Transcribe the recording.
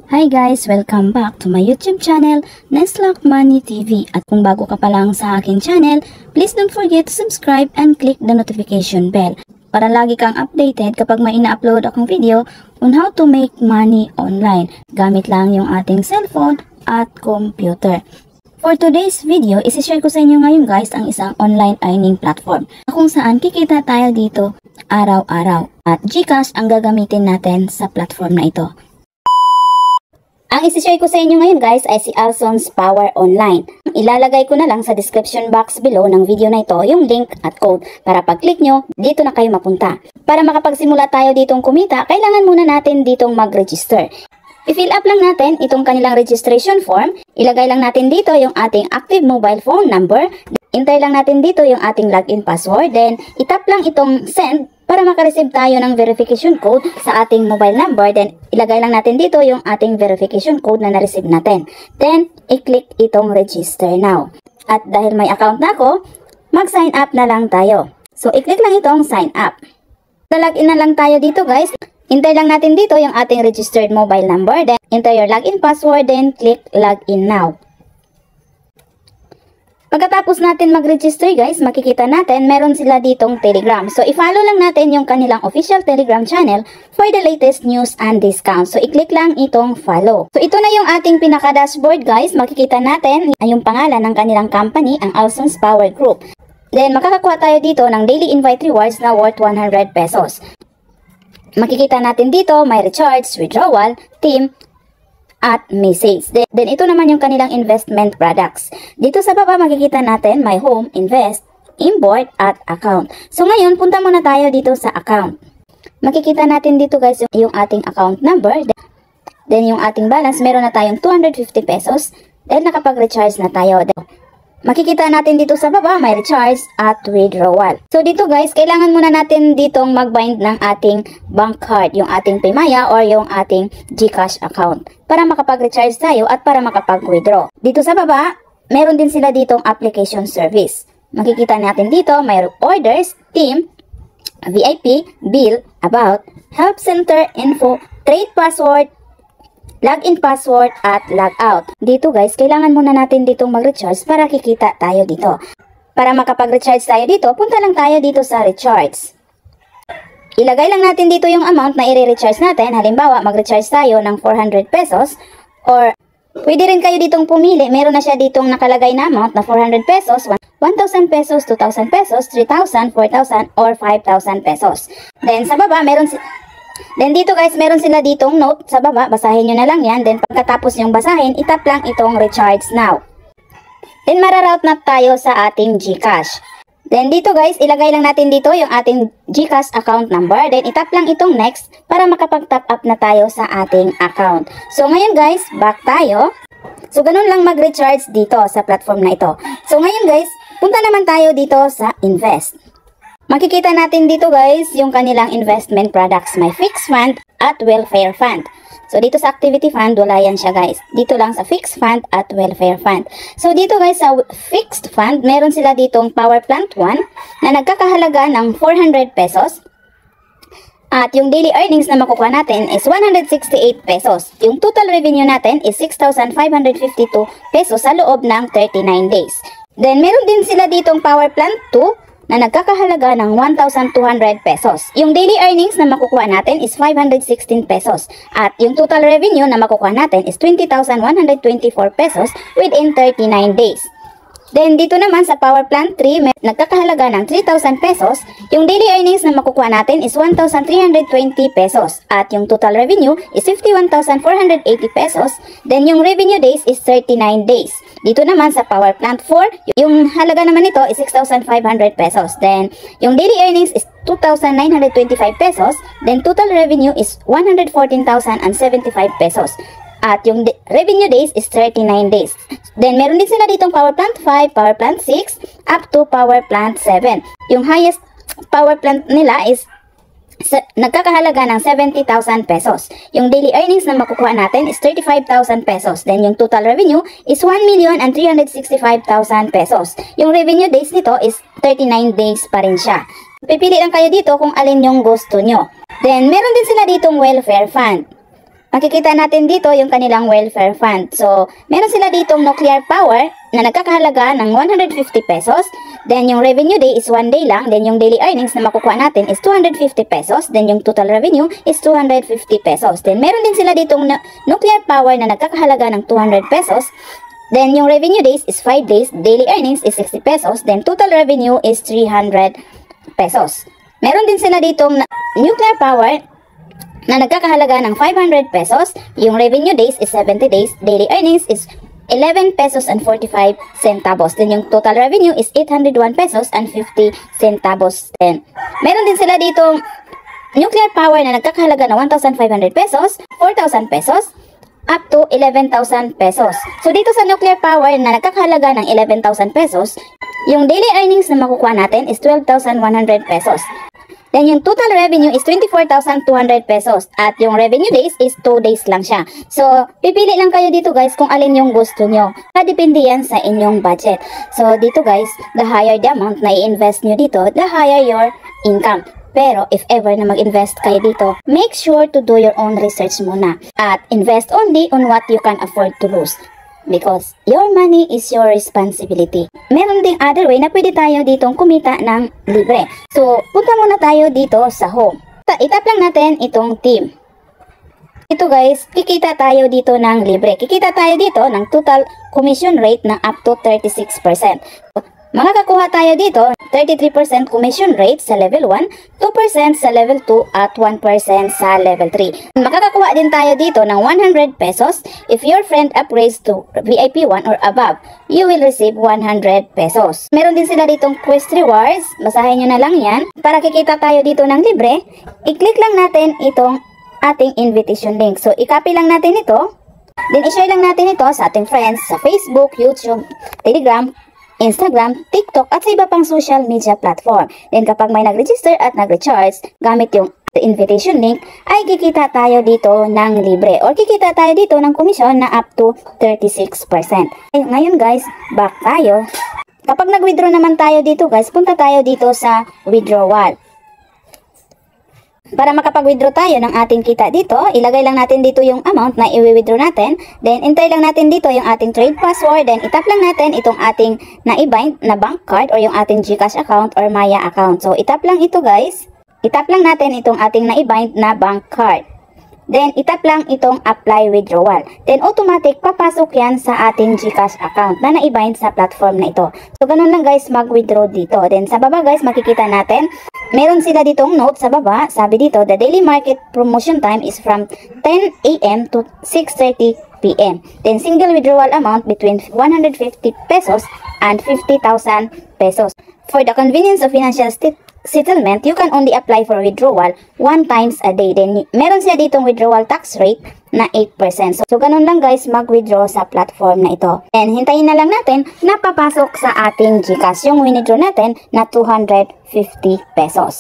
Hi guys! Welcome back to my YouTube channel, Neslock Money TV. At kung bago ka pa lang sa aking channel, please don't forget to subscribe and click the notification bell para lagi kang updated kapag may ina-upload akong video on how to make money online gamit lang yung ating cellphone at computer. For today's video, isi-share ko sa inyo ngayon guys ang isang online earning platform kung saan kikita tayo dito araw-araw at GCash ang gagamitin natin sa platform na ito. Ang isi-share ko sa inyo ngayon guys ay si Alson's Power Online. Ilalagay ko na lang sa description box below ng video na ito yung link at code para pag-click nyo, dito na kayo mapunta. Para makapagsimula tayo ditong kumita, kailangan muna natin ditong mag-register. I-fill up lang natin itong kanilang registration form, ilagay lang natin dito yung ating active mobile phone number, enter lang natin dito yung ating login password, then itap lang itong send para makareceive tayo ng verification code sa ating mobile number. Then, ilagay lang natin dito yung ating verification code na na-receive natin. Then, i-click itong register now. At dahil may account na ako, mag-sign up na lang tayo. So, i-click lang itong sign up. Log-in na lang tayo dito guys. Enter lang natin dito yung ating registered mobile number. Then, enter your login password. Then, click login now. Pagkatapos natin mag-register guys, makikita natin meron sila ditong Telegram. So, i-follow lang natin yung kanilang official Telegram channel for the latest news and discounts. So, i-click lang itong follow. So, ito na yung ating pinaka-dashboard guys. Makikita natin yung pangalan ng kanilang company, ang Alson's Power Group. Then, makakakuha tayo dito ng daily invite rewards na worth 100 pesos. Makikita natin dito, may recharge, withdrawal, team, at message. Then ito naman yung kanilang investment products. Dito sa baba makikita natin may home, invest, import, at account. So ngayon, punta muna tayo dito sa account. Makikita natin dito guys yung ating account number. Then yung ating balance, meron na tayong 250 pesos. Then nakapag-recharge na tayo. Makikita natin dito sa baba, may recharge at withdrawal. So dito guys, kailangan muna natin ditong mag-bind ng ating bank card, yung ating Paymaya or yung ating GCash account para makapag-recharge tayo at para makapag-withdraw. Dito sa baba, meron din sila ditong application service. Makikita natin dito, may orders, team, VIP, bill, about, help center, info, trade password, login password, at logout. Dito guys, kailangan muna natin ditong mag-recharge para kikita tayo dito. Para makapag-recharge tayo dito, punta lang tayo dito sa recharge. Ilagay lang natin dito yung amount na i-recharge natin. Halimbawa, mag-recharge tayo ng 400 pesos or pwede rin kayo ditong pumili. Meron na siya ditong nakalagay na amount na 400 pesos, 1,000 pesos, 2,000 pesos, 3,000, 4,000, or 5,000 pesos. Then sa baba, Then dito guys, meron sila ditong note sa baba, basahin nyo na lang yan. Then pagkatapos yung basahin, itap lang itong recharge now. Then mararoute na tayo sa ating GCash. Then dito guys, ilagay lang natin dito yung ating GCash account number. Then itap lang itong next para makapag-top up na tayo sa ating account. So ngayon guys, back tayo. So ganun lang mag-recharge dito sa platform na ito. So ngayon guys, punta naman tayo dito sa invest. Makikita natin dito guys yung kanilang investment products. May fixed fund at welfare fund. So dito sa activity fund, wala yan siya guys. Dito lang sa fixed fund at welfare fund. So dito guys sa fixed fund, meron sila ditong Power Plant 1 na nagkakahalaga ng 400 pesos. At yung daily earnings na makukuha natin is 168 pesos. Yung total revenue natin is 6,552 pesos sa loob ng 39 days. Then meron din sila ditong Power Plant 2 na nagkakahalaga ng 1,200 pesos. Yung daily earnings na makukuha natin is 516 pesos. At yung total revenue na makukuha natin is 20,124 pesos within 39 days. Then dito naman sa Power Plant 3, nagkakahalaga ng 3,000 pesos. Yung daily earnings na makukuha natin is 1,320 pesos. At yung total revenue is 51,480 pesos. Then yung revenue days is 39 days. Dito naman sa Power Plant 4, yung halaga naman nito is 6,500 pesos. Then, yung daily earnings is 2,925 pesos. Then, total revenue is 114,075 pesos. At yung revenue days is 39 days. Then, meron din sila ditong Power Plant 5, Power Plant 6, up to Power Plant 7. Yung highest Power Plant nila is nagkakahalaga ng 70,000 pesos. Yung daily earnings na makukuha natin is 35,000 pesos. Then yung total revenue is 1,365,000 pesos. Yung revenue days nito is 39 days pa rin siya. Pipili lang kayo dito kung alin yung gusto nyo. Then meron din sila ditong welfare fund. makikita natin dito yung kanilang welfare fund. So, meron sila ditong nuclear power na nagkakahalaga ng 150 pesos. Then, yung revenue day is 1 day lang. Then, yung daily earnings na makukuha natin is 250 pesos. Then, yung total revenue is 250 pesos. Then, meron din sila ditong nuclear power na nagkakahalaga ng 200 pesos. Then, yung revenue days is 5 days. Daily earnings is 60 pesos. Then, total revenue is 300 pesos. Meron din sila ditong nuclear power na nagkakahalaga ng 500 pesos. Yung revenue days is 70 days. Daily earnings is 11 pesos and 45 centavos. Then yung total revenue is 801 pesos and 50 centavos. Then meron din sila ditong nuclear power na nagkakahalaga ng 1,500 pesos, 4,000 pesos, up to 11,000 pesos. So dito sa nuclear power na nagkakahalaga ng 11,000 pesos, yung daily earnings na makukuha natin is 12,100 pesos. Then yung total revenue is 24,200 pesos at yung revenue days is 2 days lang siya. So, pipili lang kayo dito guys kung alin yung gusto nyo. Depende yan sa inyong budget. So, dito guys, the higher the amount na i-invest nyo dito, the higher your income. Pero, if ever na mag-invest kayo dito, make sure to do your own research muna. At invest only on what you can afford to lose. Because your money is your responsibility. Meron ding other way na pwede tayo ditong kumita ng libre. So, punta muna tayo dito sa home. Itap lang natin itong team. Ito guys, kikita tayo dito ng libre. Kikita tayo dito ng total commission rate na up to 36%. Makakakuha tayo dito 33% commission rate sa level 1, 2% sa level 2 at 1% sa level 3. Makakakuha din tayo dito ng 100 pesos if your friend upgrades to VIP 1 or above. You will receive 100 pesos. Meron din sila ditong quest rewards. Basahin nyo na lang yan. Para kikita tayo dito ng libre, i-click lang natin itong ating invitation link. So, i-copy lang natin ito. Then, i-share lang natin ito sa ating friends sa Facebook, YouTube, Telegram, Instagram, TikTok at sa iba pang social media platform. Then kapag may nag-register at nag-recharge gamit yung invitation link, ay kikita tayo dito ng libre or kikita tayo dito ng komisyon na up to 36%. Ngayon guys, back tayo. Kapag nag-withdraw naman tayo dito guys, punta tayo dito sa withdrawal. Para makapag-withdraw tayo ng ating kita dito, ilagay lang natin dito yung amount na i-withdraw natin. Then, enter lang natin dito yung ating trade password. Then, itap lang natin itong ating na-bind na bank card or yung ating GCash account or Maya account. So, itap lang ito guys. Itap lang natin itong ating na-bind na bank card. Then, itap lang itong apply withdrawal. Then, automatic papasok yan sa ating GCash account na na-bind sa platform na ito. So, ganun lang guys mag-withdraw dito. Then, sa baba guys, makikita natin, meron sila ditong note sa baba. Sabi dito, the daily market promotion time is from 10 AM to 6:30 PM. Then, single withdrawal amount between 150 pesos and 50,000 pesos. For the convenience of financial settlement, you can only apply for withdrawal 1 times a day. Then, meron siya ditong withdrawal tax rate na 8%. So, ganun lang guys mag-withdraw sa platform na ito. And, hintayin na lang natin na papasok sa ating GCash yung withdraw natin na 250 pesos.